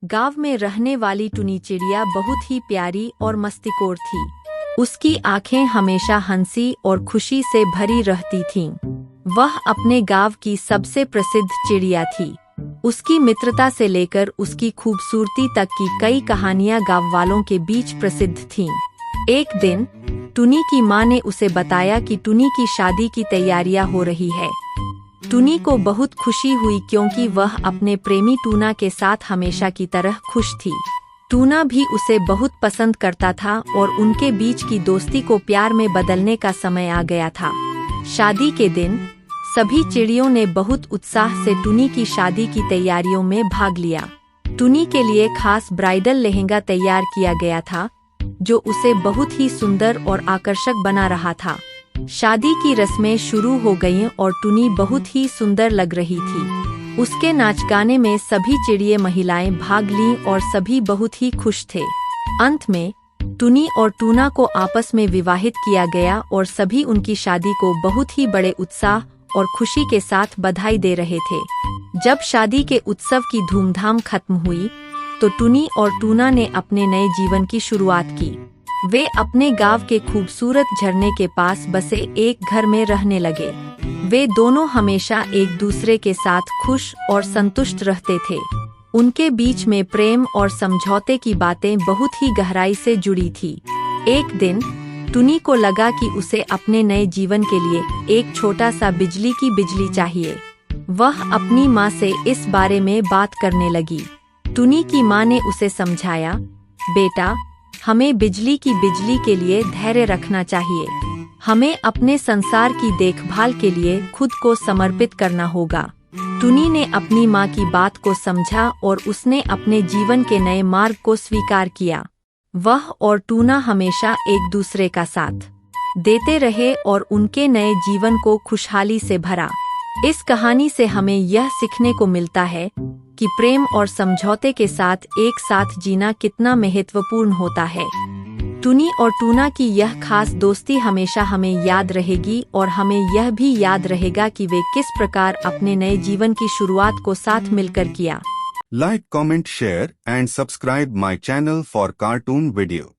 गांव में रहने वाली टुनी चिड़िया बहुत ही प्यारी और मस्तिखोर थी। उसकी आंखें हमेशा हंसी और खुशी से भरी रहती थीं। वह अपने गांव की सबसे प्रसिद्ध चिड़िया थी। उसकी मित्रता से लेकर उसकी खूबसूरती तक की कई कहानियां गांव वालों के बीच प्रसिद्ध थीं। एक दिन टुनी की मां ने उसे बताया कि टुनी की शादी की तैयारियां हो रही है। टुनी को बहुत खुशी हुई क्योंकि वह अपने प्रेमी टूना के साथ हमेशा की तरह खुश थी। टूना भी उसे बहुत पसंद करता था और उनके बीच की दोस्ती को प्यार में बदलने का समय आ गया था। शादी के दिन सभी चिड़ियों ने बहुत उत्साह से टुनी की शादी की तैयारियों में भाग लिया। टुनी के लिए खास ब्राइडल लहंगा तैयार किया गया था, जो उसे बहुत ही सुंदर और आकर्षक बना रहा था। शादी की रस्में शुरू हो गईं और टुनी बहुत ही सुंदर लग रही थी। उसके नाच गाने में सभी चिड़िए महिलाएं भाग लीं और सभी बहुत ही खुश थे। अंत में टुनी और टूना को आपस में विवाहित किया गया और सभी उनकी शादी को बहुत ही बड़े उत्साह और खुशी के साथ बधाई दे रहे थे। जब शादी के उत्सव की धूमधाम खत्म हुई तो टुनी और टूना ने अपने नए जीवन की शुरुआत की। वे अपने गांव के खूबसूरत झरने के पास बसे एक घर में रहने लगे। वे दोनों हमेशा एक दूसरे के साथ खुश और संतुष्ट रहते थे। उनके बीच में प्रेम और समझौते की बातें बहुत ही गहराई से जुड़ी थी। एक दिन टुनी को लगा कि उसे अपने नए जीवन के लिए एक छोटा सा बिजली चाहिए। वह अपनी माँ से इस बारे में बात करने लगी। टुनी की माँ ने उसे समझाया, बेटा, हमें बिजली के लिए धैर्य रखना चाहिए। हमें अपने संसार की देखभाल के लिए खुद को समर्पित करना होगा। टुनी ने अपनी माँ की बात को समझा और उसने अपने जीवन के नए मार्ग को स्वीकार किया। वह और टूना हमेशा एक दूसरे का साथ देते रहे और उनके नए जीवन को खुशहाली से भरा। इस कहानी से हमें यह सीखने को मिलता है कि प्रेम और समझौते के साथ एक साथ जीना कितना महत्वपूर्ण होता है। टुनी और टूना की यह खास दोस्ती हमेशा हमें याद रहेगी और हमें यह भी याद रहेगा कि वे किस प्रकार अपने नए जीवन की शुरुआत को साथ मिलकर किया। Like, comment, share and subscribe my channel for cartoon video.